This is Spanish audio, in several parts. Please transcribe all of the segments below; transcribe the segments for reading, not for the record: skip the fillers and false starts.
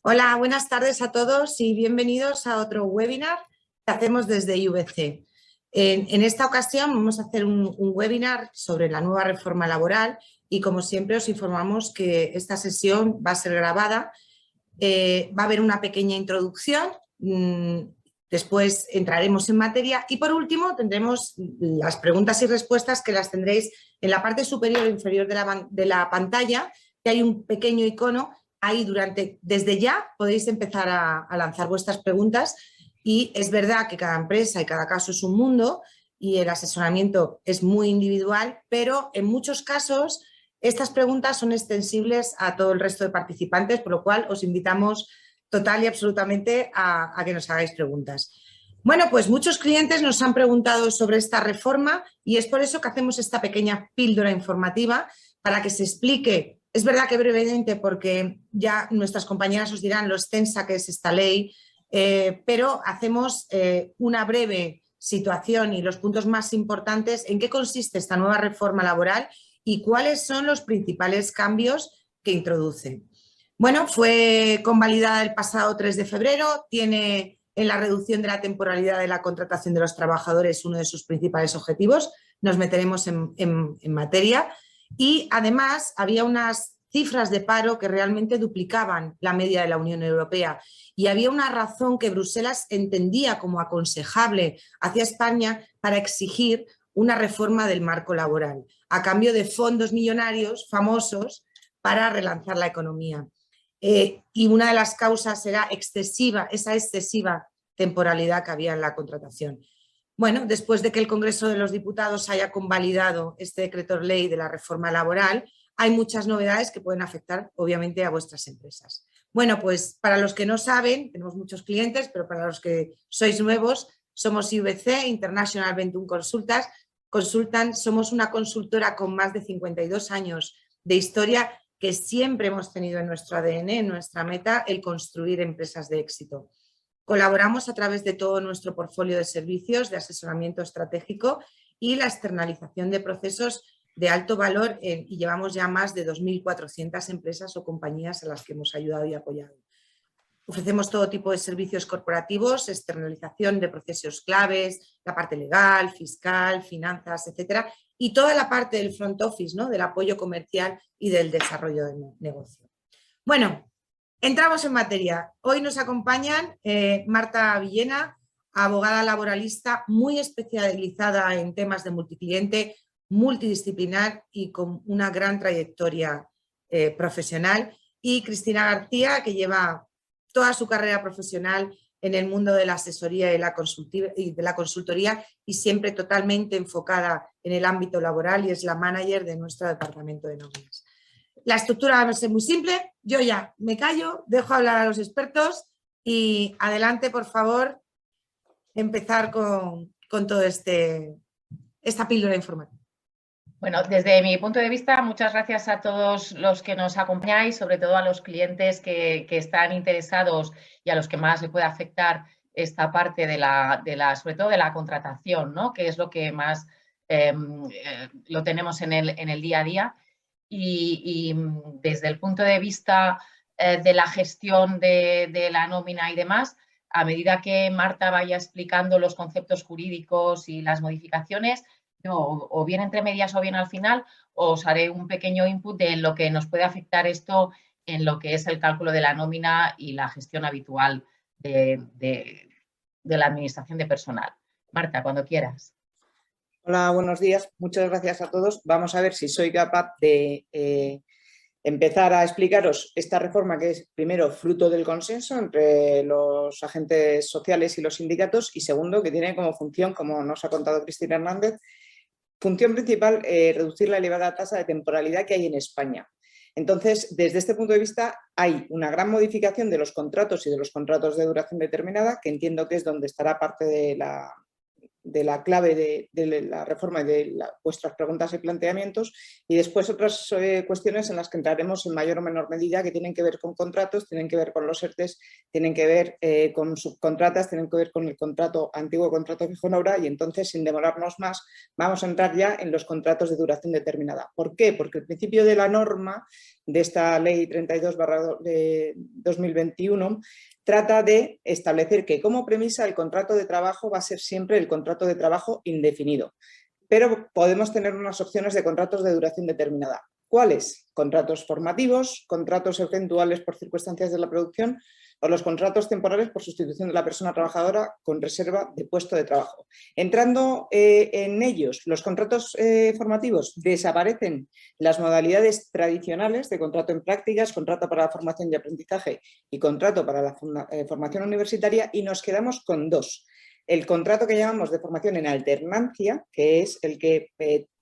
Hola, buenas tardes a todos y bienvenidos a otro webinar que hacemos desde IVC. En esta ocasión vamos a hacer un webinar sobre la nueva reforma laboral y, como siempre, os informamos que esta sesión va a ser grabada. Va a haber una pequeña introducción, después entraremos en materia y, por último, tendremos las preguntas y respuestas, que las tendréis en la parte superior e inferior de la pantalla, que hay un pequeño icono. Ahí desde ya podéis empezar a lanzar vuestras preguntas, y es verdad que cada empresa y cada caso es un mundo y el asesoramiento es muy individual, pero en muchos casos estas preguntas son extensibles a todo el resto de participantes, por lo cual os invitamos total y absolutamente a que nos hagáis preguntas. Bueno, pues muchos clientes nos han preguntado sobre esta reforma y es por eso que hacemos esta pequeña píldora informativa para que se explique. Es verdad que brevemente, porque ya nuestras compañeras os dirán lo extensa que es esta ley, pero hacemos una breve situación y los puntos más importantes en qué consiste esta nueva reforma laboral y cuáles son los principales cambios que introduce. Bueno, fue convalidada el pasado 3 de febrero, tiene en la reducción de la temporalidad de la contratación de los trabajadores uno de sus principales objetivos. Nos meteremos en materia. Y además había unas cifras de paro que realmente duplicaban la media de la Unión Europea y había una razón que Bruselas entendía como aconsejable hacia España para exigir una reforma del marco laboral a cambio de fondos millonarios famosos para relanzar la economía. Y una de las causas era esa excesiva temporalidad que había en la contratación. Bueno, después de que el Congreso de los Diputados haya convalidado este decreto ley de la reforma laboral, hay muchas novedades que pueden afectar, obviamente, a vuestras empresas. Bueno, pues para los que no saben, tenemos muchos clientes, pero para los que sois nuevos, somos IVC, International Ventum Consultant, somos una consultora con más de 52 años de historia, que siempre hemos tenido en nuestro ADN, en nuestra meta, el construir empresas de éxito. Colaboramos a través de todo nuestro portfolio de servicios de asesoramiento estratégico y la externalización de procesos de alto valor y llevamos ya más de 2.400 empresas o compañías a las que hemos ayudado y apoyado. Ofrecemos todo tipo de servicios corporativos, externalización de procesos claves, la parte legal, fiscal, finanzas, etcétera, y toda la parte del front office, ¿no?, del apoyo comercial y del desarrollo del negocio. Bueno, entramos en materia. Hoy nos acompañan Marta Villena, abogada laboralista muy especializada en temas de multicliente, multidisciplinar y con una gran trayectoria profesional, y Cristina García, que lleva toda su carrera profesional en el mundo de la asesoría y de la consultoría y siempre totalmente enfocada en el ámbito laboral, y es la manager de nuestro departamento de nóminas. La estructura va a ser muy simple. Yo ya me callo, dejo hablar a los expertos y adelante, por favor, empezar con todo esta píldora informativa. Bueno, desde mi punto de vista, muchas gracias a todos los que nos acompañáis, sobre todo a los clientes que están interesados y a los que más le puede afectar esta parte sobre todo de la contratación, ¿no?, que es lo que más lo tenemos en el día a día. Y desde el punto de vista de la gestión de la nómina y demás, a medida que Marta vaya explicando los conceptos jurídicos y las modificaciones, yo, o bien entre medias o bien al final, os haré un pequeño input de lo que nos puede afectar esto en lo que es el cálculo de la nómina y la gestión habitual de la administración de personal. Marta, cuando quieras. Hola, buenos días. Muchas gracias a todos. Vamos a ver si soy capaz de empezar a explicaros esta reforma, que es, primero, fruto del consenso entre los agentes sociales y los sindicatos, y segundo, que tiene como función, como nos ha contado Cristina Hernández, función principal, reducir la elevada tasa de temporalidad que hay en España. Entonces, desde este punto de vista, hay una gran modificación de los contratos y de los contratos de duración determinada, que entiendo que es donde estará parte de la clave de la reforma y de vuestras preguntas y planteamientos, y después otras cuestiones en las que entraremos en mayor o menor medida, que tienen que ver con contratos, tienen que ver con los ERTEs, tienen que ver con subcontratas, tienen que ver con el antiguo contrato fijo en obra, y entonces, sin demorarnos más, vamos a entrar ya en los contratos de duración determinada. ¿Por qué? Porque el principio de la norma de esta Ley 32/2021 trata de establecer que como premisa el contrato de trabajo va a ser siempre el contrato de trabajo indefinido, pero podemos tener unas opciones de contratos de duración determinada. ¿Cuáles? Contratos formativos, contratos eventuales por circunstancias de la producción o los contratos temporales por sustitución de la persona trabajadora con reserva de puesto de trabajo. Entrando en ellos, los contratos formativos, desaparecen las modalidades tradicionales de contrato en prácticas, contrato para la formación y aprendizaje y contrato para la formación universitaria, y nos quedamos con dos. El contrato que llamamos de formación en alternancia, que es el que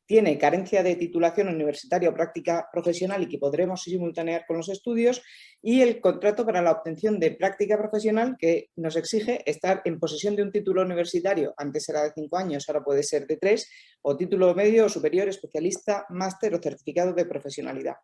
tiene carencia de titulación universitaria o práctica profesional y que podremos simultanear con los estudios, y el contrato para la obtención de práctica profesional, que nos exige estar en posesión de un título universitario, antes era de 5 años, ahora puede ser de 3, o título medio o superior, especialista, máster o certificado de profesionalidad.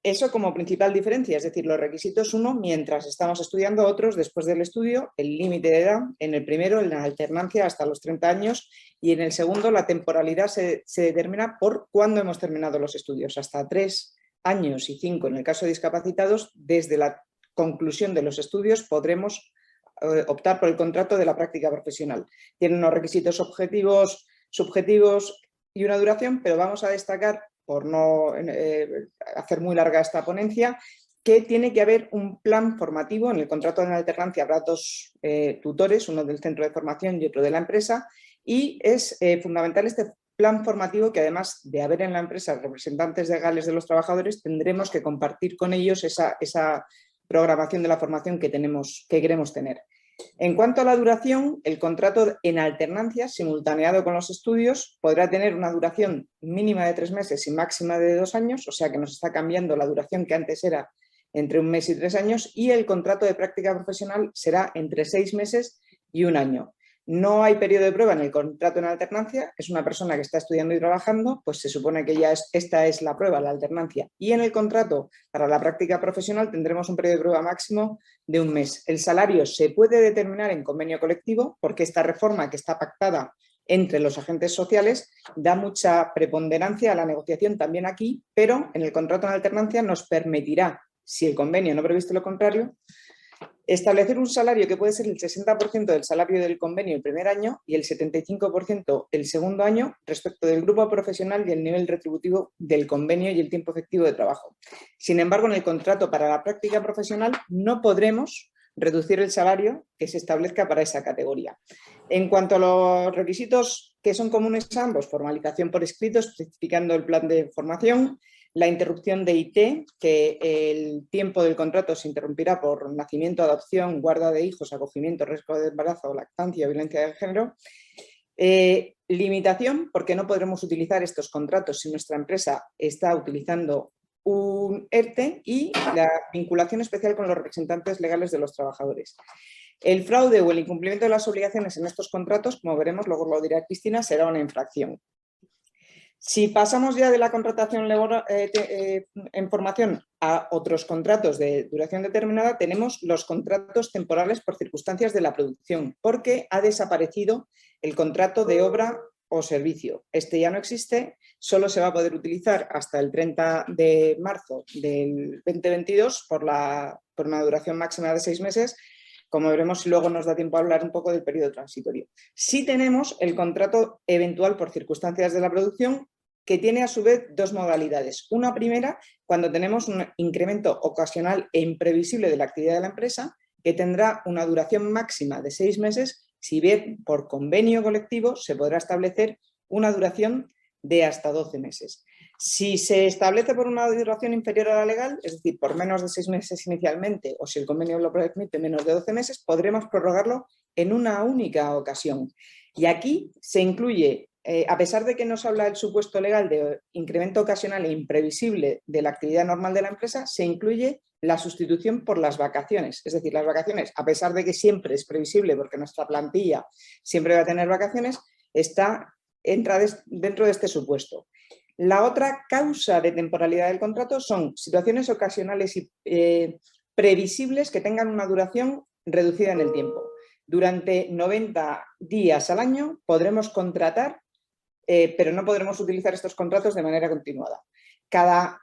Eso como principal diferencia, es decir, los requisitos uno mientras estamos estudiando, otros después del estudio, el límite de edad, en el primero, en la alternancia, hasta los 30 años, y en el segundo, la temporalidad se determina por cuándo hemos terminado los estudios, hasta 3 años y 5 en el caso de discapacitados. Desde la conclusión de los estudios podremos optar por el contrato de la práctica profesional. Tiene unos requisitos objetivos, subjetivos y una duración, pero vamos a destacar, por no hacer muy larga esta ponencia, que tiene que haber un plan formativo. En el contrato de alternancia habrá 2 tutores, uno del centro de formación y otro de la empresa, y es fundamental este plan formativo, que además de haber en la empresa representantes legales de los trabajadores, tendremos que compartir con ellos esa programación de la formación que queremos tener. En cuanto a la duración, el contrato en alternancia, simultaneado con los estudios, podrá tener una duración mínima de 3 meses y máxima de 2 años, o sea que nos está cambiando la duración que antes era entre 1 mes y 3 años, y el contrato de práctica profesional será entre 6 meses y 1 año. No hay periodo de prueba en el contrato en alternancia, es una persona que está estudiando y trabajando, pues se supone que ya esta es la prueba, la alternancia. Y en el contrato para la práctica profesional tendremos un periodo de prueba máximo de 1 mes. El salario se puede determinar en convenio colectivo, porque esta reforma, que está pactada entre los agentes sociales, da mucha preponderancia a la negociación también aquí, pero en el contrato en alternancia nos permitirá, si el convenio no previsto lo contrario, establecer un salario que puede ser el 60% del salario del convenio el primer año y el 75% el segundo año, respecto del grupo profesional y el nivel retributivo del convenio y el tiempo efectivo de trabajo. Sin embargo, en el contrato para la práctica profesional no podremos reducir el salario que se establezca para esa categoría. En cuanto a los requisitos que son comunes a ambos, formalización por escrito especificando el plan de formación, la interrupción de IT, que el tiempo del contrato se interrumpirá por nacimiento, adopción, guarda de hijos, acogimiento, riesgo de embarazo, lactancia, violencia de género. Limitación, porque no podremos utilizar estos contratos si nuestra empresa está utilizando un ERTE, y la vinculación especial con los representantes legales de los trabajadores. El fraude o el incumplimiento de las obligaciones en estos contratos, como veremos, luego lo dirá Cristina, será una infracción. Si pasamos ya de la contratación en formación a otros contratos de duración determinada, tenemos los contratos temporales por circunstancias de la producción, porque ha desaparecido el contrato de obra o servicio. Este ya no existe, solo se va a poder utilizar hasta el 30 de marzo del 2022 por una duración máxima de 6 meses, como veremos si luego nos da tiempo a hablar un poco del periodo transitorio. Sí tenemos el contrato eventual por circunstancias de la producción, que tiene a su vez 2 modalidades. Una primera, cuando tenemos un incremento ocasional e imprevisible de la actividad de la empresa, que tendrá una duración máxima de 6 meses, si bien por convenio colectivo se podrá establecer una duración de hasta 12 meses. Si se establece por una duración inferior a la legal, es decir, por menos de 6 meses inicialmente, o si el convenio lo permite menos de 12 meses, podremos prorrogarlo en una única ocasión. Y aquí se incluye a pesar de que nos habla el supuesto legal de incremento ocasional e imprevisible de la actividad normal de la empresa, se incluye la sustitución por las vacaciones. Es decir, las vacaciones, a pesar de que siempre es previsible porque nuestra plantilla siempre va a tener vacaciones, entra dentro de este supuesto. La otra causa de temporalidad del contrato son situaciones ocasionales y previsibles que tengan una duración reducida en el tiempo. Durante 90 días al año podremos contratar, pero no podremos utilizar estos contratos de manera continuada. Cada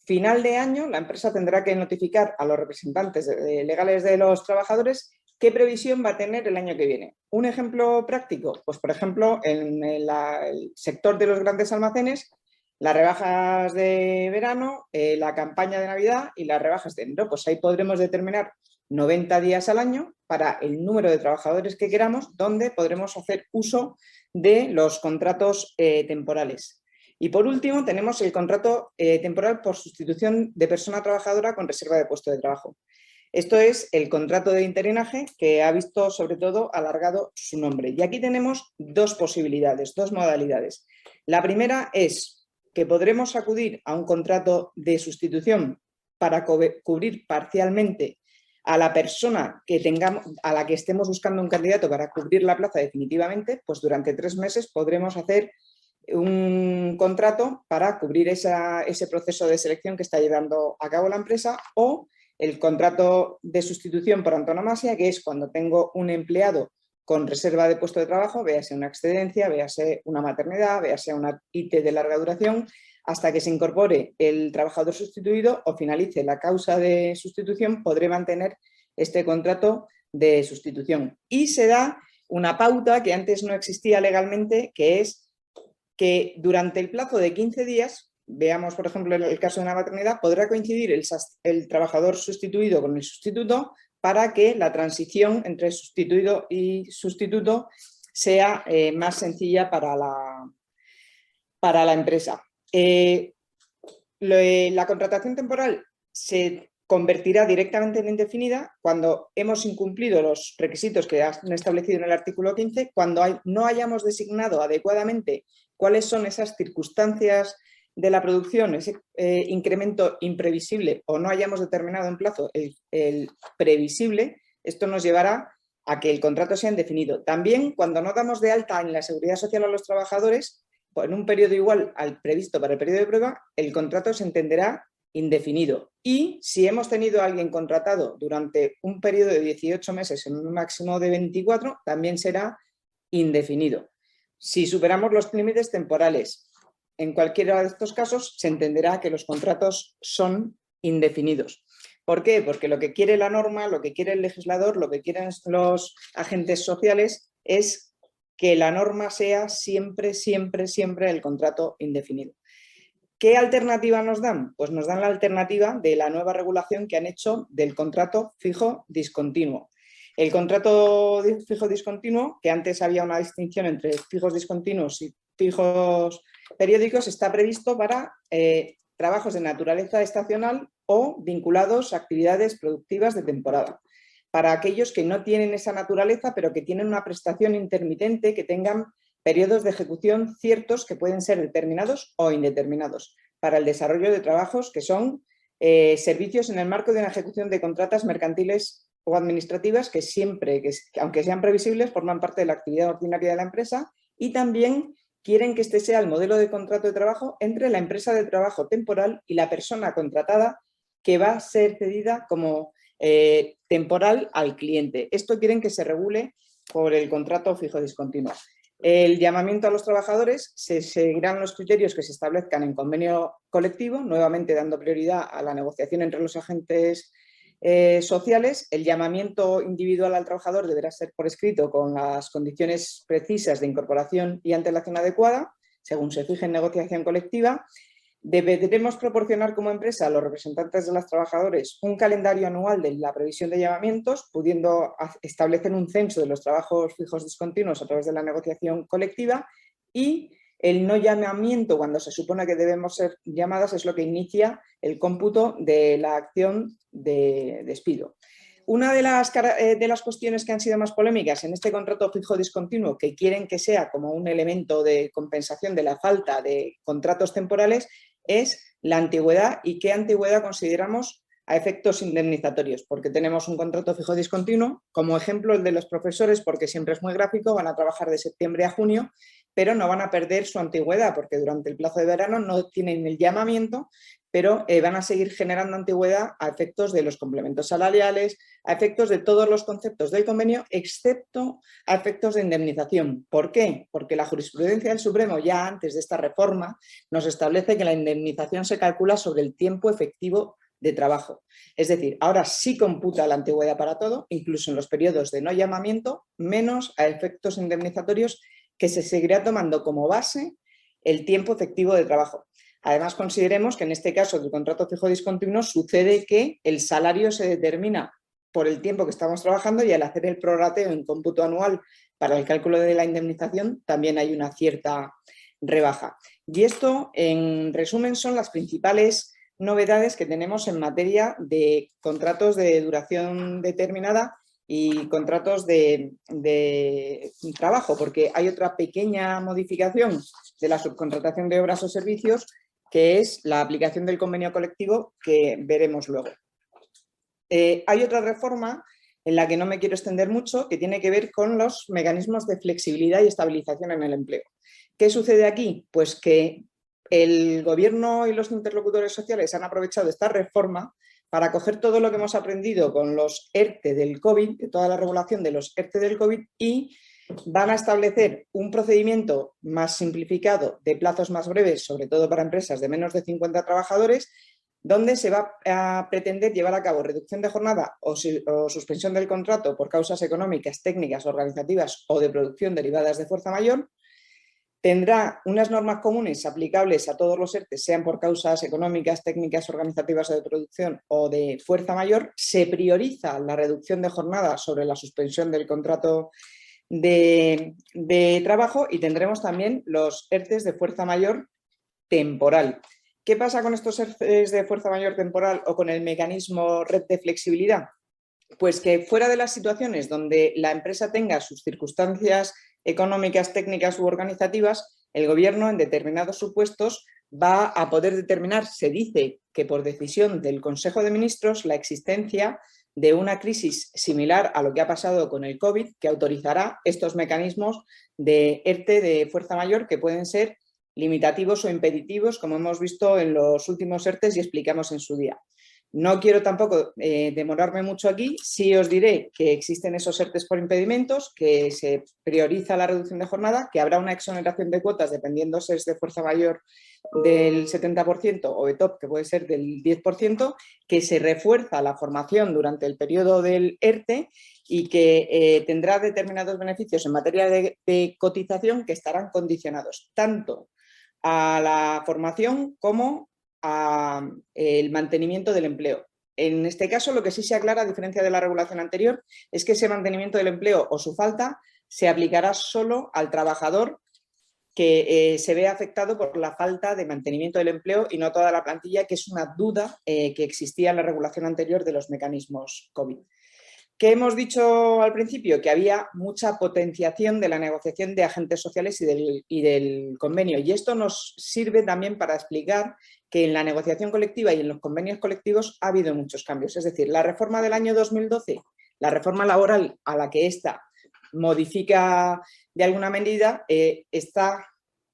final de año la empresa tendrá que notificar a los representantes legales de los trabajadores qué previsión va a tener el año que viene. Un ejemplo práctico, pues por ejemplo en el sector de los grandes almacenes, las rebajas de verano, la campaña de Navidad y las rebajas de enero. Pues ahí podremos determinar 90 días al año para el número de trabajadores que queramos, donde podremos hacer uso de los contratos temporales. Y por último tenemos el contrato temporal por sustitución de persona trabajadora con reserva de puesto de trabajo. Esto es el contrato de interinaje que ha visto sobre todo alargado su nombre. Y aquí tenemos dos posibilidades, dos modalidades. La primera es que podremos acudir a un contrato de sustitución para cubrir parcialmente a la persona a la que estemos buscando un candidato para cubrir la plaza definitivamente, pues durante 3 meses podremos hacer un contrato para cubrir ese proceso de selección que está llevando a cabo la empresa, o el contrato de sustitución por antonomasia, que es cuando tengo un empleado con reserva de puesto de trabajo, véase una excedencia, véase una maternidad, véase una IT de larga duración, hasta que se incorpore el trabajador sustituido o finalice la causa de sustitución, podré mantener este contrato de sustitución. Y se da una pauta que antes no existía legalmente, que es que durante el plazo de 15 días, veamos por ejemplo el caso de una maternidad, podrá coincidir el trabajador sustituido con el sustituto para que la transición entre sustituido y sustituto sea más sencilla para la empresa. La contratación temporal se convertirá directamente en indefinida cuando hemos incumplido los requisitos que han establecido en el artículo 15, cuando no hayamos designado adecuadamente cuáles son esas circunstancias de la producción, ese incremento imprevisible, o no hayamos determinado en plazo el previsible. Esto nos llevará a que el contrato sea indefinido. También cuando no damos de alta en la Seguridad Social a los trabajadores, pues en un periodo igual al previsto para el periodo de prueba, el contrato se entenderá indefinido. Y si hemos tenido a alguien contratado durante un periodo de 18 meses en un máximo de 24, también será indefinido. Si superamos los límites temporales, en cualquiera de estos casos se entenderá que los contratos son indefinidos. ¿Por qué? Porque lo que quiere la norma, lo que quiere el legislador, lo que quieren los agentes sociales es que la norma sea siempre, siempre, siempre el contrato indefinido. ¿Qué alternativa nos dan? Pues nos dan la alternativa de la nueva regulación que han hecho del contrato fijo discontinuo. El contrato fijo discontinuo, que antes había una distinción entre fijos discontinuos y fijos periódicos, está previsto para trabajos de naturaleza estacional o vinculados a actividades productivas de temporada. Para aquellos que no tienen esa naturaleza, pero que tienen una prestación intermitente, que tengan periodos de ejecución ciertos que pueden ser determinados o indeterminados, para el desarrollo de trabajos que son servicios en el marco de una ejecución de contratas mercantiles o administrativas que siempre, aunque sean previsibles, forman parte de la actividad ordinaria de la empresa, y también quieren que este sea el modelo de contrato de trabajo entre la empresa de trabajo temporal y la persona contratada que va a ser cedida como temporal al cliente. Esto quieren que se regule por el contrato fijo discontinuo. El llamamiento a los trabajadores se seguirán los criterios que se establezcan en convenio colectivo, nuevamente dando prioridad a la negociación entre los agentes sociales. El llamamiento individual al trabajador deberá ser por escrito con las condiciones precisas de incorporación y antelación adecuada, según se fije en negociación colectiva. Deberemos proporcionar como empresa a los representantes de los trabajadores un calendario anual de la previsión de llamamientos, pudiendo establecer un censo de los trabajos fijos discontinuos a través de la negociación colectiva, y el no llamamiento cuando se supone que debemos ser llamadas es lo que inicia el cómputo de la acción de despido. Una de las cuestiones que han sido más polémicas en este contrato fijo discontinuo, que quieren que sea como un elemento de compensación de la falta de contratos temporales, es la antigüedad y qué antigüedad consideramos a efectos indemnizatorios, porque tenemos un contrato fijo discontinuo, como ejemplo el de los profesores, porque siempre es muy gráfico, van a trabajar de septiembre a junio, pero no van a perder su antigüedad, porque durante el plazo de verano no tienen el llamamiento, pero van a seguir generando antigüedad a efectos de los complementos salariales, a efectos de todos los conceptos del convenio, excepto a efectos de indemnización. ¿Por qué? Porque la jurisprudencia del Supremo, ya antes de esta reforma, nos establece que la indemnización se calcula sobre el tiempo efectivo de trabajo. Es decir, ahora sí computa la antigüedad para todo, incluso en los periodos de no llamamiento, menos a efectos indemnizatorios, que se seguirá tomando como base el tiempo efectivo de trabajo. Además, consideremos que en este caso del contrato fijo discontinuo sucede que el salario se determina por el tiempo que estamos trabajando y al hacer el prorrateo en cómputo anual para el cálculo de la indemnización también hay una cierta rebaja. Y esto, en resumen, son las principales novedades que tenemos en materia de contratos de duración determinada y contratos de trabajo, porque hay otra pequeña modificación de la subcontratación de obras o servicios, que es la aplicación del convenio colectivo, que veremos luego. Hay otra reforma en la que no me quiero extender mucho, que tiene que ver con los mecanismos de flexibilidad y estabilización en el empleo. ¿Qué sucede aquí? Pues que el Gobierno y los interlocutores sociales han aprovechado esta reforma para coger todo lo que hemos aprendido con los ERTE del COVID, de toda la regulación de los ERTE del COVID, y van a establecer un procedimiento más simplificado de plazos más breves, sobre todo para empresas de menos de 50 trabajadores, donde se va a pretender llevar a cabo reducción de jornada o suspensión del contrato por causas económicas, técnicas, organizativas o de producción derivadas de fuerza mayor. Tendrá unas normas comunes aplicables a todos los ERTE, sean por causas económicas, técnicas, organizativas o de producción o de fuerza mayor. Se prioriza la reducción de jornada sobre la suspensión del contrato de trabajo y tendremos también los ERTE de fuerza mayor temporal. ¿Qué pasa con estos ERTE de fuerza mayor temporal o con el mecanismo red de flexibilidad? Pues que fuera de las situaciones donde la empresa tenga sus circunstancias económicas, técnicas u organizativas, el Gobierno en determinados supuestos va a poder determinar, se dice que por decisión del Consejo de Ministros, la existencia de una crisis similar a lo que ha pasado con el COVID, que autorizará estos mecanismos de ERTE de fuerza mayor, que pueden ser limitativos o impeditivos, como hemos visto en los últimos ERTEs y explicamos en su día. No quiero tampoco demorarme mucho aquí, sí os diré que existen esos ERTEs por impedimentos, que se prioriza la reducción de jornada, que habrá una exoneración de cuotas dependiendo si es de fuerza mayor del 70% o de top, que puede ser del 10%, que se refuerza la formación durante el periodo del ERTE y que tendrá determinados beneficios en materia de cotización que estarán condicionados tanto a la formación como al mantenimiento del empleo. En este caso, lo que sí se aclara, a diferencia de la regulación anterior, es que ese mantenimiento del empleo o su falta se aplicará solo al trabajador que se ve afectado por la falta de mantenimiento del empleo y no toda la plantilla, que es una duda que existía en la regulación anterior de los mecanismos COVID. ¿Qué hemos dicho al principio? Que había mucha potenciación de la negociación de agentes sociales y del convenio. Y esto nos sirve también para explicar que en la negociación colectiva y en los convenios colectivos ha habido muchos cambios. Es decir, la reforma del año 2012, la reforma laboral a la que esta modifica de alguna medida, está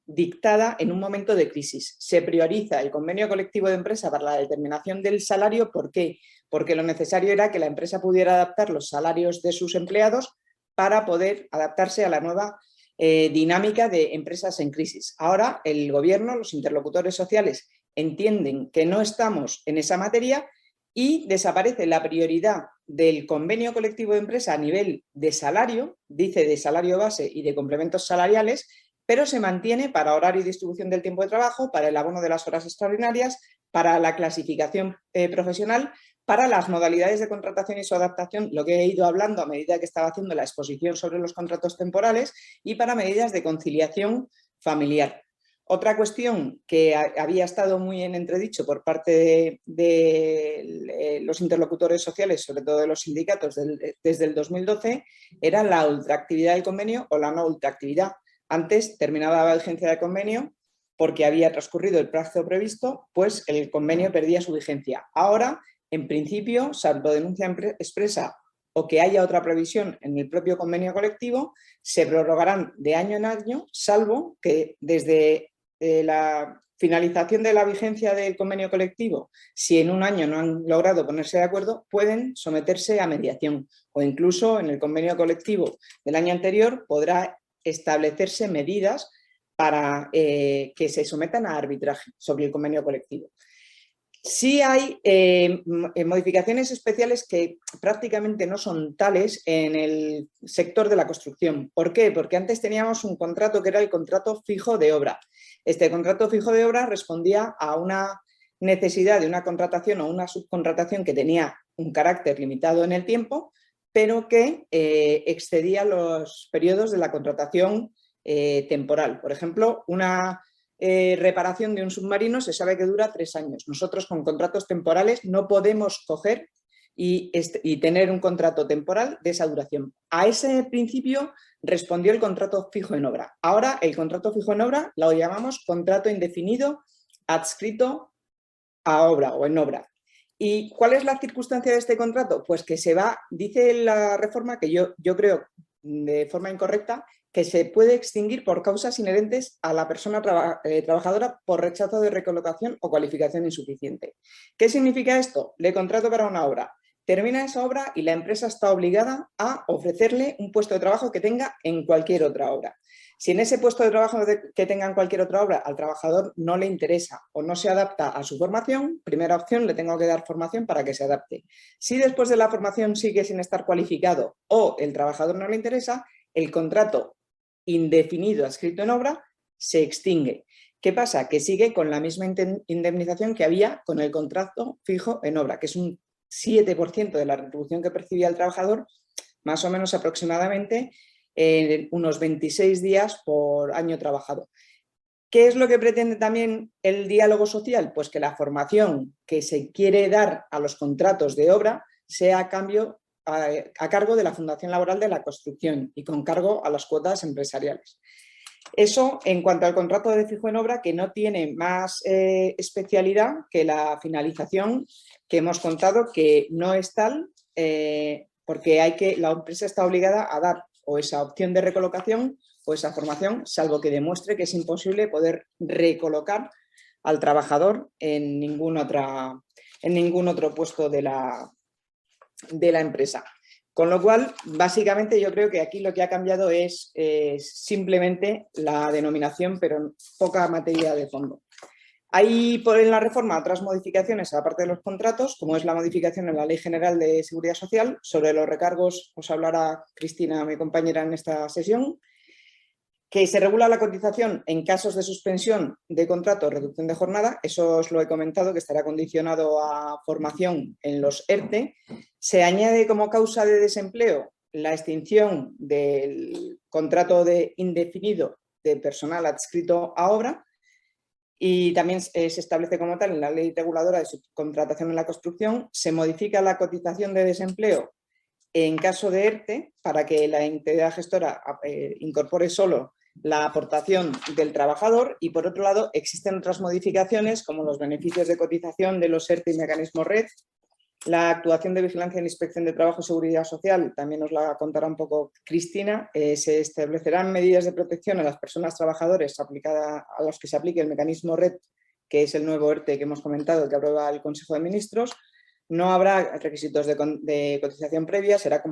dictada en un momento de crisis. Se prioriza el convenio colectivo de empresa para la determinación del salario. ¿Por qué? Porque lo necesario era que la empresa pudiera adaptar los salarios de sus empleados para poder adaptarse a la nueva dinámica de empresas en crisis. Ahora el Gobierno, los interlocutores sociales entienden que no estamos en esa materia y desaparece la prioridad del convenio colectivo de empresa a nivel de salario, dice de salario base y de complementos salariales, pero se mantiene para horario y distribución del tiempo de trabajo, para el abono de las horas extraordinarias, para la clasificación profesional, para las modalidades de contratación y su adaptación, lo que he ido hablando a medida que estaba haciendo la exposición sobre los contratos temporales, y para medidas de conciliación familiar. Otra cuestión que había estado muy en entredicho por parte de los interlocutores sociales, sobre todo de los sindicatos, desde el 2012, era la ultraactividad del convenio o la no ultraactividad. Antes terminaba la vigencia del convenio porque había transcurrido el plazo previsto, pues el convenio perdía su vigencia. Ahora, en principio, salvo denuncia expresa o que haya otra previsión en el propio convenio colectivo, se prorrogarán de año en año, salvo que desde la finalización de la vigencia del convenio colectivo, si en un año no han logrado ponerse de acuerdo, pueden someterse a mediación o incluso en el convenio colectivo del año anterior podrá establecerse medidas para que se sometan a arbitraje sobre el convenio colectivo. Sí hay modificaciones especiales que prácticamente no son tales en el sector de la construcción. ¿Por qué? Porque antes teníamos un contrato que era el contrato fijo de obra. Este contrato fijo de obra respondía a una necesidad de una contratación o una subcontratación que tenía un carácter limitado en el tiempo, pero que excedía los periodos de la contratación temporal. Por ejemplo, una reparación de un submarino se sabe que dura 3 años. Nosotros con contratos temporales no podemos coger y tener un contrato temporal de esa duración. A ese principio respondió el contrato fijo en obra. Ahora el contrato fijo en obra lo llamamos contrato indefinido adscrito a obra o en obra. ¿Y cuál es la circunstancia de este contrato? Pues que se va, dice la reforma, que yo creo de forma incorrecta, que se puede extinguir por causas inherentes a la persona trabajadora por rechazo de recolocación o cualificación insuficiente. ¿Qué significa esto? Le contrato para una obra. Termina esa obra y la empresa está obligada a ofrecerle un puesto de trabajo que tenga en cualquier otra obra. Si en ese puesto de trabajo que tenga en cualquier otra obra al trabajador no le interesa o no se adapta a su formación, primera opción, le tengo que dar formación para que se adapte. Si después de la formación sigue sin estar cualificado o el trabajador no le interesa, el contrato indefinido adscrito en obra se extingue. ¿Qué pasa? Que sigue con la misma indemnización que había con el contrato fijo en obra, que es un 7% de la retribución que percibía el trabajador, más o menos aproximadamente unos 26 días por año trabajado. ¿Qué es lo que pretende también el diálogo social? Pues que la formación que se quiere dar a los contratos de obra sea a cargo de la Fundación Laboral de la Construcción y con cargo a las cuotas empresariales. Eso en cuanto al contrato de fijo en obra, que no tiene más especialidad que la finalización que hemos contado, que no es tal porque la empresa está obligada a dar o esa opción de recolocación o esa formación, salvo que demuestre que es imposible poder recolocar al trabajador en ningún otro puesto de la empresa. Con lo cual, básicamente yo creo que aquí lo que ha cambiado es simplemente la denominación, pero poca materia de fondo. Hay en la reforma otras modificaciones, aparte de los contratos, como es la modificación en la Ley General de Seguridad Social. Sobre los recargos os hablará Cristina, mi compañera, en esta sesión. Que se regula la cotización en casos de suspensión de contrato o reducción de jornada, eso os lo he comentado, que estará condicionado a formación en los ERTE. Se añade como causa de desempleo la extinción del contrato indefinido de personal adscrito a obra y también se establece como tal en la Ley Reguladora de Subcontratación en la Construcción, se modifica la cotización de desempleo en caso de ERTE para que la entidad gestora incorpore solo la aportación del trabajador y, por otro lado, existen otras modificaciones como los beneficios de cotización de los ERTE y mecanismo red, la actuación de vigilancia e inspección de trabajo y seguridad social, también os la contará un poco Cristina. Se establecerán medidas de protección a las personas trabajadoras a los que se aplique el mecanismo red, que es el nuevo ERTE que hemos comentado, que aprueba el Consejo de Ministros. No habrá requisitos de cotización previa, será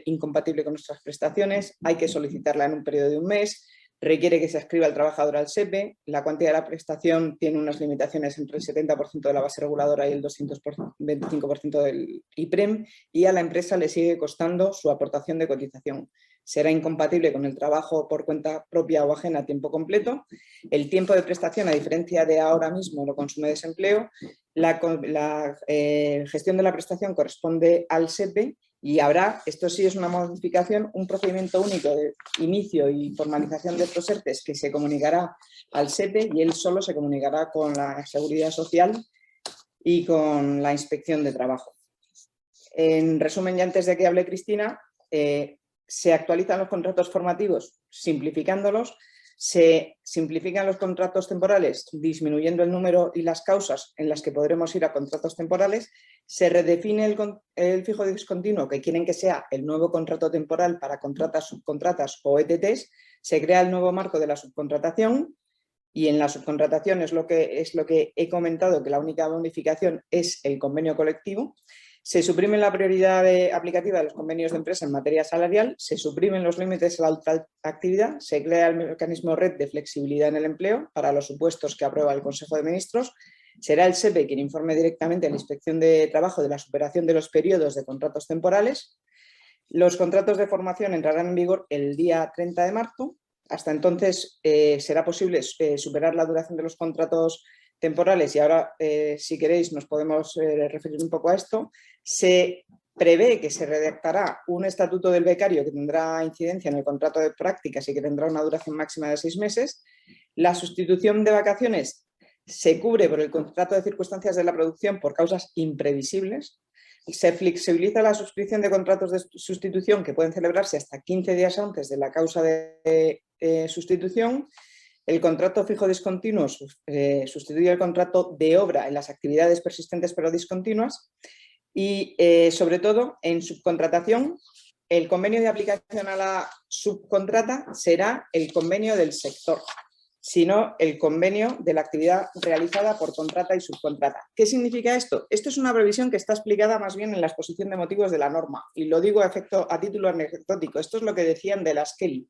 incompatible con nuestras prestaciones, hay que solicitarla en un periodo de un mes, requiere que se adscriba el trabajador al SEPE, la cuantía de la prestación tiene unas limitaciones entre el 70% de la base reguladora y el 225% del IPREM, y a la empresa le sigue costando su aportación de cotización. Será incompatible con el trabajo por cuenta propia o ajena a tiempo completo. El tiempo de prestación, a diferencia de ahora mismo, lo consume desempleo. La gestión de la prestación corresponde al SEPE Y habrá, esto sí es una modificación, un procedimiento único de inicio y formalización de estos ERTEs que se comunicará al SEPE y él solo se comunicará con la Seguridad Social y con la Inspección de Trabajo. En resumen, y antes de que hable Cristina, se actualizan los contratos formativos simplificándolos, se simplifican los contratos temporales disminuyendo el número y las causas en las que podremos ir a contratos temporales, se redefine el fijo discontinuo, que quieren que sea el nuevo contrato temporal para contratas, subcontratas o ETTs, se crea el nuevo marco de la subcontratación y en la subcontratación es lo que he comentado, que la única modificación es el convenio colectivo. Se suprime la prioridad aplicativa de los convenios de empresa en materia salarial, se suprimen los límites a la ultraactividad, se crea el mecanismo red de flexibilidad en el empleo para los supuestos que aprueba el Consejo de Ministros. Será el SEPE quien informe directamente a la Inspección de Trabajo de la superación de los periodos de contratos temporales. Los contratos de formación entrarán en vigor el día 30 de marzo. Hasta entonces será posible superar la duración de los contratos temporales y ahora, si queréis, nos podemos referir un poco a esto. Se prevé que se redactará un estatuto del becario que tendrá incidencia en el contrato de prácticas y que tendrá una duración máxima de 6 meses. La sustitución de vacaciones se cubre por el contrato de circunstancias de la producción por causas imprevisibles. Se flexibiliza la suscripción de contratos de sustitución que pueden celebrarse hasta 15 días antes de la causa de sustitución. El contrato fijo discontinuo sustituye el contrato de obra en las actividades persistentes pero discontinuas y, sobre todo, en subcontratación, el convenio de aplicación a la subcontrata será el convenio del sector, sino el convenio de la actividad realizada por contrata y subcontrata. ¿Qué significa esto? Esto es una previsión que está explicada más bien en la exposición de motivos de la norma y lo digo a título anecdótico. Esto es lo que decían de las Kelly.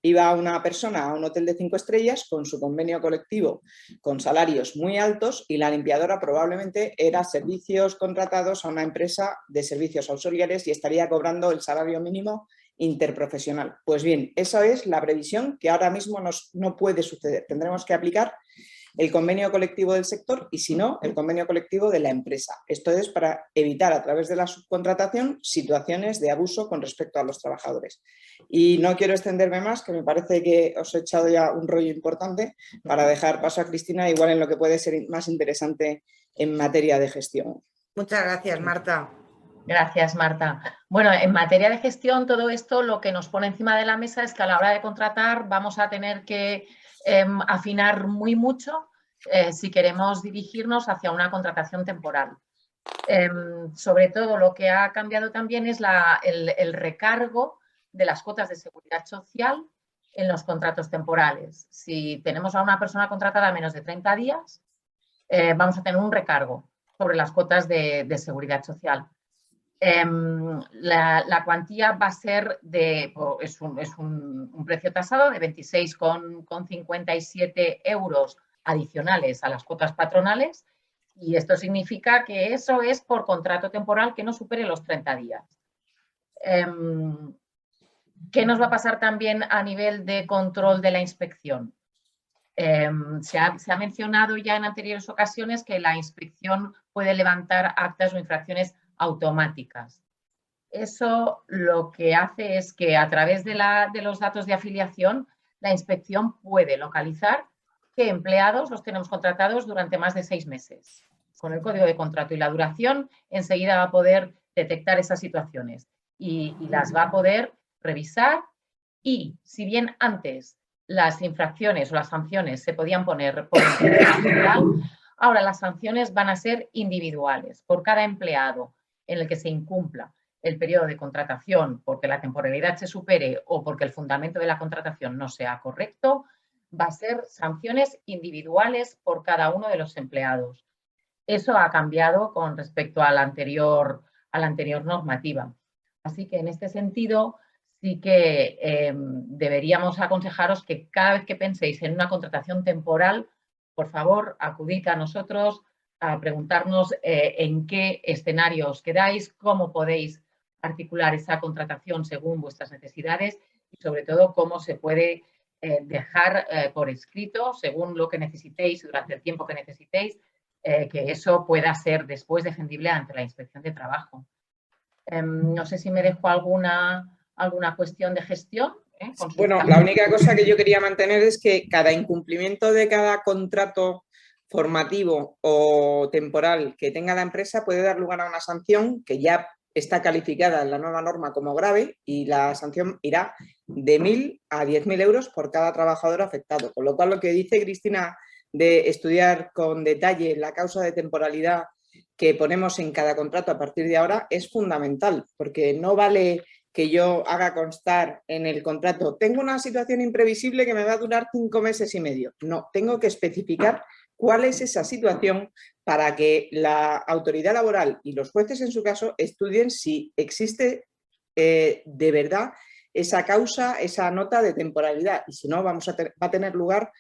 Iba una persona a un hotel de 5 estrellas con su convenio colectivo con salarios muy altos y la limpiadora probablemente era servicios contratados a una empresa de servicios auxiliares y estaría cobrando el salario mínimo interprofesional. Pues bien, esa es la previsión que ahora mismo no puede suceder. Tendremos que aplicar el convenio colectivo del sector y, si no, el convenio colectivo de la empresa. Esto es para evitar a través de la subcontratación situaciones de abuso con respecto a los trabajadores. Y no quiero extenderme más, que me parece que os he echado ya un rollo importante para dejar paso a Cristina, igual en lo que puede ser más interesante en materia de gestión. Muchas gracias, Marta. Gracias, Marta. Bueno, en materia de gestión, todo esto lo que nos pone encima de la mesa es que a la hora de contratar vamos a tener que afinar muy mucho si queremos dirigirnos hacia una contratación temporal. Sobre todo, lo que ha cambiado también es el recargo de las cuotas de seguridad social en los contratos temporales. Si tenemos a una persona contratada a menos de 30 días, vamos a tener un recargo sobre las cuotas de seguridad social. La cuantía va a ser es un precio tasado de 26,57 euros adicionales a las cuotas patronales y esto significa que eso es por contrato temporal que no supere los 30 días. ¿Qué nos va a pasar también a nivel de control de la inspección? Se ha mencionado ya en anteriores ocasiones que la inspección puede levantar actas o infracciones automáticas. Eso lo que hace es que a través de los datos de afiliación, la inspección puede localizar qué empleados los tenemos contratados durante más de 6 meses. Con el código de contrato y la duración, enseguida va a poder detectar esas situaciones y las va a poder revisar y, si bien antes las infracciones o las sanciones se podían poner por el general, ahora las sanciones van a ser individuales por cada empleado en el que se incumpla el periodo de contratación porque la temporalidad se supere o porque el fundamento de la contratación no sea correcto, va a ser sanciones individuales por cada uno de los empleados. Eso ha cambiado con respecto a la anterior normativa. Así que en este sentido sí que deberíamos aconsejaros que cada vez que penséis en una contratación temporal, por favor, acudid a nosotros a preguntarnos en qué escenario os quedáis, cómo podéis articular esa contratación según vuestras necesidades y, sobre todo, cómo se puede dejar por escrito, según lo que necesitéis, durante el tiempo que necesitéis, que eso pueda ser después defendible ante la Inspección de Trabajo. No sé si me dejo alguna cuestión de gestión. Bueno, la única cosa que yo quería mantener es que cada incumplimiento de cada contrato formativo o temporal que tenga la empresa puede dar lugar a una sanción que ya está calificada en la nueva norma como grave, y la sanción irá de 1.000 a 10.000 euros por cada trabajador afectado. Con lo cual, lo que dice Cristina de estudiar con detalle la causa de temporalidad que ponemos en cada contrato a partir de ahora es fundamental, porque no vale que yo haga constar en el contrato: tengo una situación imprevisible que me va a durar 5 meses y medio. No, tengo que especificar cuál es esa situación para que la autoridad laboral y los jueces, en su caso, estudien si existe de verdad esa causa, esa nota de temporalidad, y si no, va a tener lugar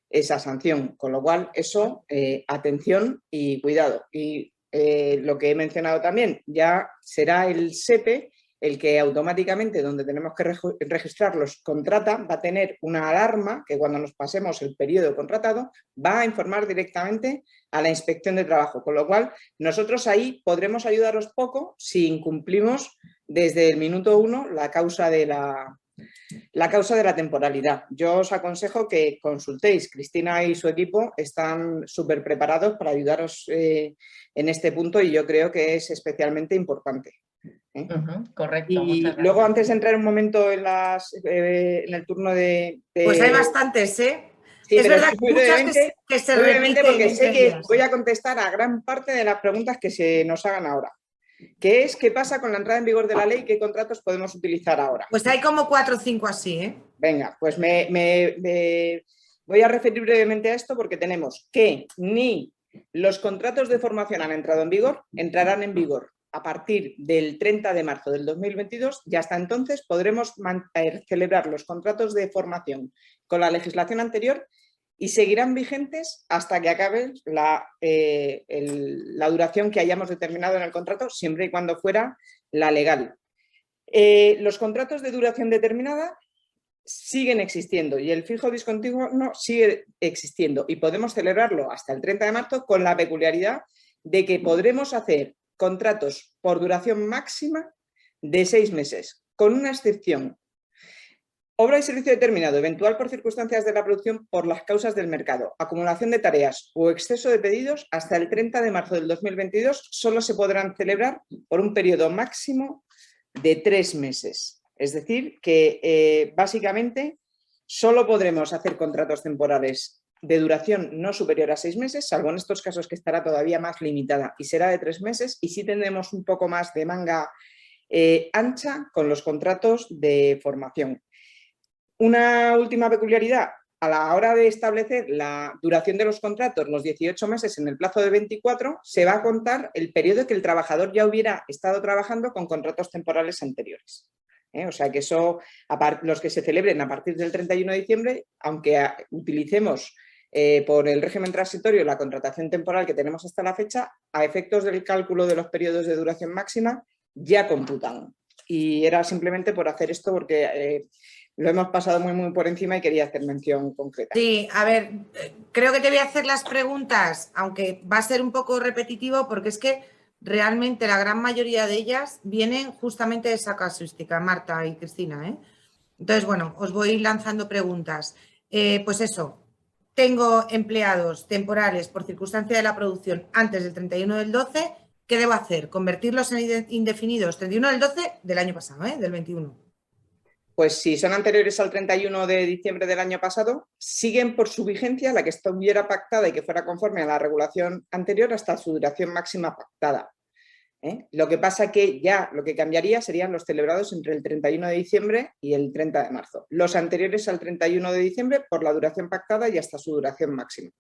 esa sanción. Con lo cual, eso, atención y cuidado. Y lo que he mencionado también, ya será el SEPE el que automáticamente, donde tenemos que registrarlos, contrata, va a tener una alarma que cuando nos pasemos el periodo contratado va a informar directamente a la Inspección de Trabajo, con lo cual nosotros ahí podremos ayudaros poco si incumplimos desde el minuto 1 la causa de la temporalidad. Yo os aconsejo que consultéis. Cristina y su equipo están súper preparados para ayudaros en este punto, y yo creo que es especialmente importante. Correcto. Y luego, antes de entrar un momento en el turno de... Pues hay bastantes, ¿eh? Sí, es pero verdad sí, que muchas que se repiten, porque sé que días. voy a contestar a gran parte de las preguntas que se nos hagan ahora. ¿Qué pasa con la entrada en vigor de la ley? ¿Qué contratos podemos utilizar ahora? Pues hay como 4 o 5 así, ¿eh? Venga, pues me voy a referir brevemente a esto, porque tenemos que ni los contratos de formación han entrado en vigor, entrarán en vigor a partir del 30 de marzo del 2022, y hasta entonces podremos celebrar los contratos de formación con la legislación anterior y seguirán vigentes hasta que acabe la duración que hayamos determinado en el contrato, siempre y cuando fuera la legal. Los contratos de duración determinada siguen existiendo, y el fijo discontinuo no sigue existiendo, y podemos celebrarlo hasta el 30 de marzo, con la peculiaridad de que podremos hacer contratos por duración máxima de 6 meses, con una excepción: obra y servicio determinado, eventual por circunstancias de la producción, por las causas del mercado, acumulación de tareas o exceso de pedidos, hasta el 30 de marzo del 2022 solo se podrán celebrar por un periodo máximo de 3 meses. Es decir, que básicamente solo podremos hacer contratos temporales de duración no superior a 6 meses, salvo en estos casos que estará todavía más limitada y será de 3 meses, y sí tendremos un poco más de manga ancha con los contratos de formación. Una última peculiaridad: a la hora de establecer la duración de los contratos, los 18 meses en el plazo de 24, se va a contar el periodo que el trabajador ya hubiera estado trabajando con contratos temporales anteriores. O sea que eso, los que se celebren a partir del 31 de diciembre, aunque utilicemos por el régimen transitorio la contratación temporal que tenemos hasta la fecha, a efectos del cálculo de los periodos de duración máxima, ya computan. Y era simplemente por hacer esto, porque lo hemos pasado muy por encima y quería hacer mención concreta. Sí, a ver, creo que te voy a hacer las preguntas, aunque va a ser un poco repetitivo, porque es que realmente la gran mayoría de ellas vienen justamente de esa casuística, Marta y Cristina, ¿eh? Entonces, bueno, os voy lanzando preguntas. Pues eso, tengo empleados temporales por circunstancia de la producción antes del 31 del 12, ¿qué debo hacer? ¿Convertirlos en indefinidos? 31 del 12 del año pasado, del 21. Pues si son anteriores al 31 de diciembre del año pasado, siguen por su vigencia la que estuviera pactada y que fuera conforme a la regulación anterior hasta su duración máxima pactada. Lo que pasa que ya lo que cambiaría serían los celebrados entre el 31 de diciembre y el 30 de marzo. Los anteriores al 31 de diciembre por la duración pactada y hasta su duración máxima.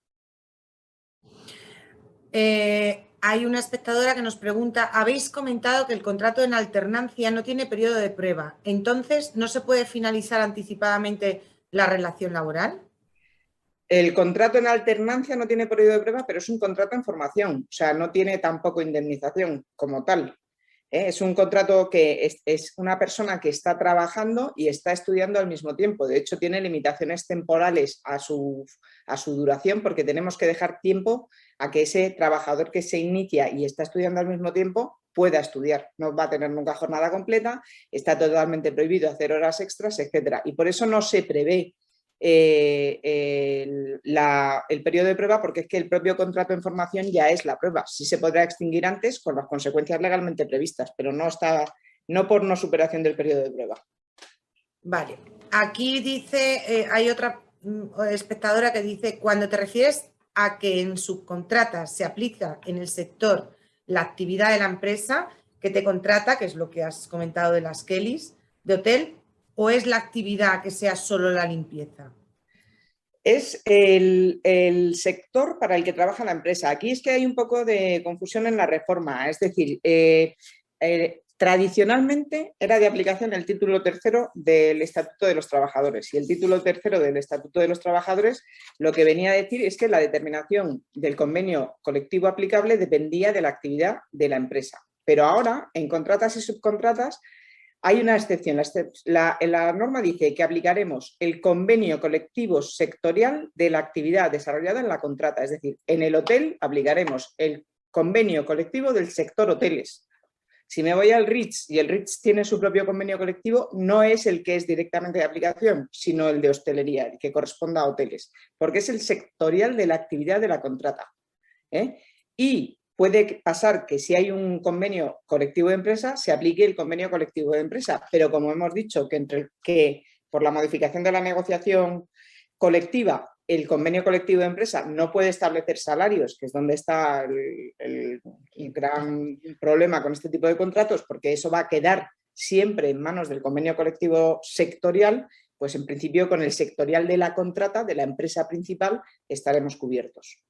Hay una espectadora que nos pregunta: habéis comentado que el contrato en alternancia no tiene periodo de prueba, entonces ¿no se puede finalizar anticipadamente la relación laboral? El contrato en alternancia no tiene periodo de prueba, pero es un contrato en formación, o sea, no tiene tampoco indemnización como tal. Es un contrato que es una persona que está trabajando y está estudiando al mismo tiempo. De hecho, tiene limitaciones temporales a su duración, porque tenemos que dejar tiempo a que ese trabajador que se inicia y está estudiando al mismo tiempo pueda estudiar. No va a tener nunca jornada completa, está totalmente prohibido hacer horas extras, etcétera. Y por eso no se prevé el periodo de prueba, porque es que el propio contrato en formación ya es la prueba. Sí se podrá extinguir antes con las consecuencias legalmente previstas, pero no por no superación del periodo de prueba. Vale, aquí dice, hay otra espectadora que dice, cuando te refieres a que en subcontratas se aplica en el sector la actividad de la empresa que te contrata, que es lo que has comentado de las Kellys, de hotel, ¿o es la actividad que sea solo la limpieza? Es el sector para el que trabaja la empresa. Aquí es que hay un poco de confusión en la reforma, es decir, tradicionalmente era de aplicación el título tercero del Estatuto de los Trabajadores, y el título tercero del Estatuto de los Trabajadores lo que venía a decir es que la determinación del convenio colectivo aplicable dependía de la actividad de la empresa. Pero ahora, en contratas y subcontratas, hay una excepción. La norma dice que aplicaremos el convenio colectivo sectorial de la actividad desarrollada en la contrata. Es decir, en el hotel aplicaremos el convenio colectivo del sector hoteles. Si me voy al Ritz y el Ritz tiene su propio convenio colectivo, no es el que es directamente de aplicación, sino el de hostelería, el que corresponda a hoteles, porque es el sectorial de la actividad de la contrata. Y puede pasar que si hay un convenio colectivo de empresa, se aplique el convenio colectivo de empresa, pero como hemos dicho que por la modificación de la negociación colectiva, el convenio colectivo de empresa no puede establecer salarios, que es donde está el gran problema con este tipo de contratos, porque eso va a quedar siempre en manos del convenio colectivo sectorial, pues en principio con el sectorial de la contrata, de la empresa principal, estaremos cubiertos.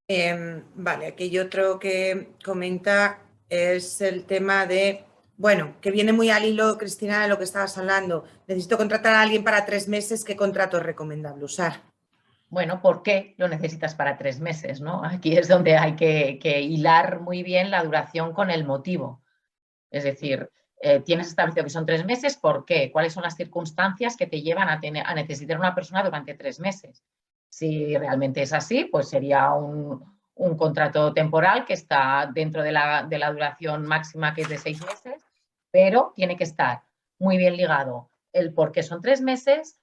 Vale, aquí otro que comenta es el tema de, bueno, que viene muy al hilo, Cristina, de lo que estabas hablando. Necesito contratar a alguien para 3 meses, ¿qué contrato es recomendable usar? Bueno, ¿por qué lo necesitas para 3 meses, ¿no? Aquí es donde hay que hilar muy bien la duración con el motivo. Es decir, tienes establecido que son 3 meses, ¿por qué? ¿Cuáles son las circunstancias que te llevan a necesitar una persona durante 3 meses? Si realmente es así, pues sería un contrato temporal que está dentro de la duración máxima, que es de 6 meses, pero tiene que estar muy bien ligado el por qué son 3 meses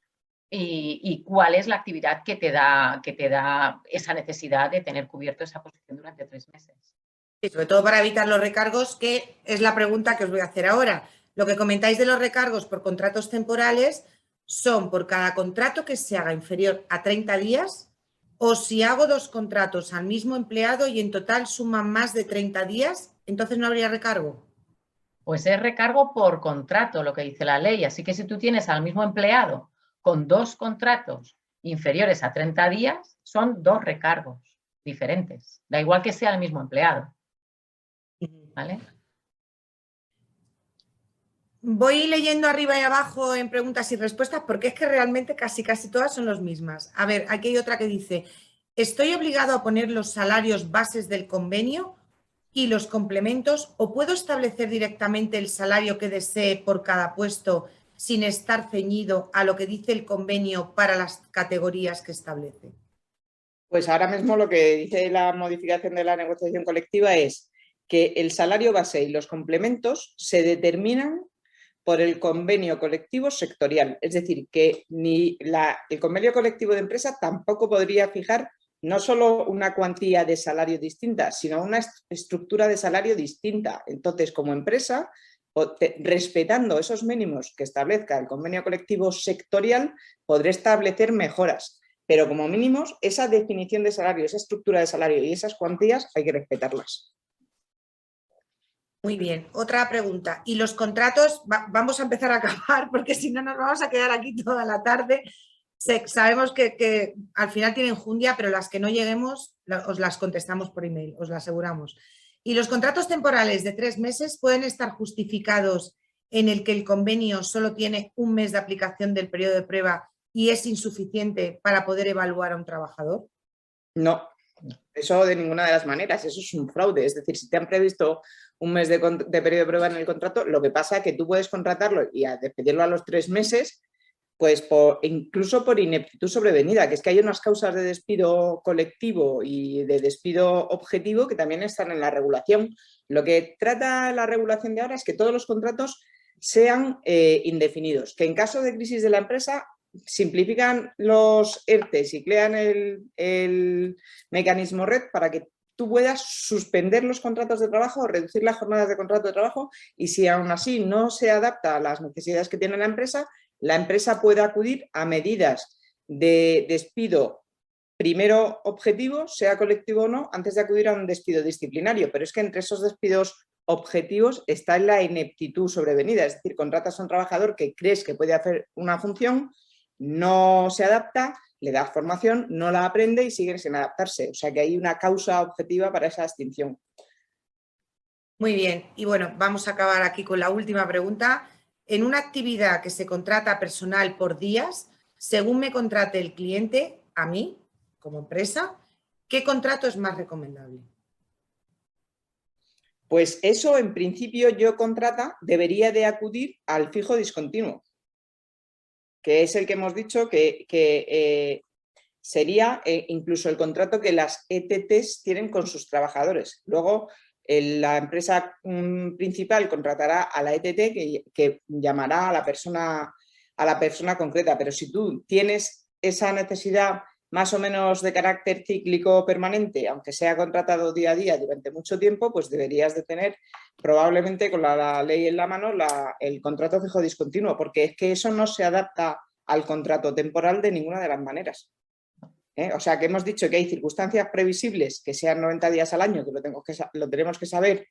y cuál es la actividad que te da esa necesidad de tener cubierto esa posición durante 3 meses. Y sobre todo para evitar los recargos, que es la pregunta que os voy a hacer ahora. Lo que comentáis de los recargos por contratos temporales son por cada contrato que se haga inferior a 30 días, o si hago 2 contratos al mismo empleado y en total suman más de 30 días, entonces no habría recargo. Pues es recargo por contrato, lo que dice la ley. Así que si tú tienes al mismo empleado con 2 contratos inferiores a 30 días, son 2 recargos diferentes. Da igual que sea el mismo empleado. ¿Vale? Voy leyendo arriba y abajo en preguntas y respuestas porque es que realmente casi todas son las mismas. A ver, aquí hay otra que dice, ¿estoy obligado a poner los salarios bases del convenio y los complementos, o puedo establecer directamente el salario que desee por cada puesto sin estar ceñido a lo que dice el convenio para las categorías que establece? Pues ahora mismo lo que dice la modificación de la negociación colectiva es que el salario base y los complementos se determinan por el convenio colectivo sectorial. Es decir, que el convenio colectivo de empresa tampoco podría fijar no solo una cuantía de salario distinta, sino una estructura de salario distinta. Entonces, como empresa, respetando esos mínimos que establezca el convenio colectivo sectorial, podré establecer mejoras. Pero como mínimos, esa definición de salario, esa estructura de salario y esas cuantías hay que respetarlas. Muy bien, otra pregunta. ¿Y los contratos? Vamos a empezar a acabar porque si no nos vamos a quedar aquí toda la tarde. Sabemos que al final tienen enjundia, pero las que no lleguemos os las contestamos por email, os lo aseguramos. ¿Y los contratos temporales de 3 meses pueden estar justificados en el que el convenio solo tiene 1 mes de aplicación del periodo de prueba y es insuficiente para poder evaluar a un trabajador? No, eso de ninguna de las maneras, eso es un fraude. Es decir, si te han previsto 1 mes de periodo de prueba en el contrato, lo que pasa es que tú puedes contratarlo y despedirlo a los 3 meses Pues incluso por ineptitud sobrevenida, que es que hay unas causas de despido colectivo y de despido objetivo que también están en la regulación. Lo que trata la regulación de ahora es que todos los contratos sean indefinidos, que en caso de crisis de la empresa simplifican los ERTEs y crean el mecanismo red para que tú puedas suspender los contratos de trabajo o reducir las jornadas de contrato de trabajo, y si aún así no se adapta a las necesidades que tiene la empresa puede acudir a medidas de despido, primero objetivo, sea colectivo o no, antes de acudir a un despido disciplinario. Pero es que entre esos despidos objetivos está la ineptitud sobrevenida, es decir, contratas a un trabajador que crees que puede hacer una función, no se adapta, le das formación, no la aprende y sigue sin adaptarse. O sea que hay una causa objetiva para esa extinción. Muy bien, y bueno, vamos a acabar aquí con la última pregunta. En una actividad que se contrata personal por días, según me contrate el cliente, a mí, como empresa, ¿qué contrato es más recomendable? Pues eso, en principio, debería de acudir al fijo discontinuo, que es el que hemos dicho que sería incluso el contrato que las ETTs tienen con sus trabajadores. Luego, la empresa principal contratará a la ETT que llamará a la persona concreta, pero si tú tienes esa necesidad más o menos de carácter cíclico permanente, aunque sea contratado día a día durante mucho tiempo, pues deberías de tener probablemente con la ley en la mano el contrato fijo discontinuo, porque es que eso no se adapta al contrato temporal de ninguna de las maneras. O sea, que hemos dicho que hay circunstancias previsibles que sean 90 días al año, que lo tenemos que saber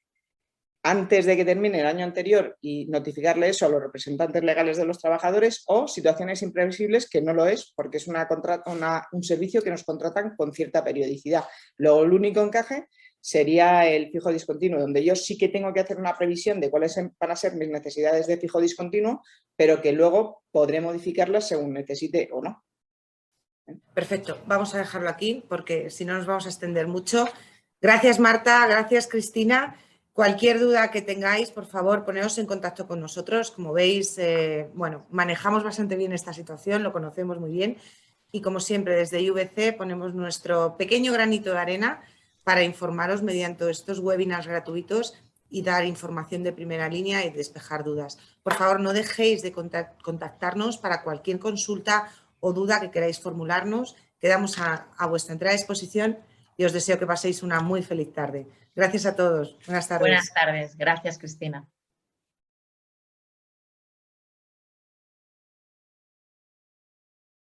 antes de que termine el año anterior y notificarle eso a los representantes legales de los trabajadores, o situaciones imprevisibles que no lo es, porque es un servicio que nos contratan con cierta periodicidad. Luego, el único encaje sería el fijo discontinuo, donde yo sí que tengo que hacer una previsión de cuáles van a ser mis necesidades de fijo discontinuo, pero que luego podré modificarlas según necesite o no. Perfecto, vamos a dejarlo aquí porque si no nos vamos a extender mucho. Gracias, Marta, gracias, Cristina. Cualquier duda que tengáis, por favor, poneos en contacto con nosotros. Como veis, bueno, manejamos bastante bien esta situación, lo conocemos muy bien y como siempre desde IVC ponemos nuestro pequeño granito de arena para informaros mediante estos webinars gratuitos y dar información de primera línea y despejar dudas. Por favor, no dejéis de contactarnos para cualquier consulta o duda que queráis formularnos. Quedamos a vuestra entera disposición y os deseo que paséis una muy feliz tarde. Gracias a todos. Buenas tardes. Buenas tardes. Gracias, Cristina.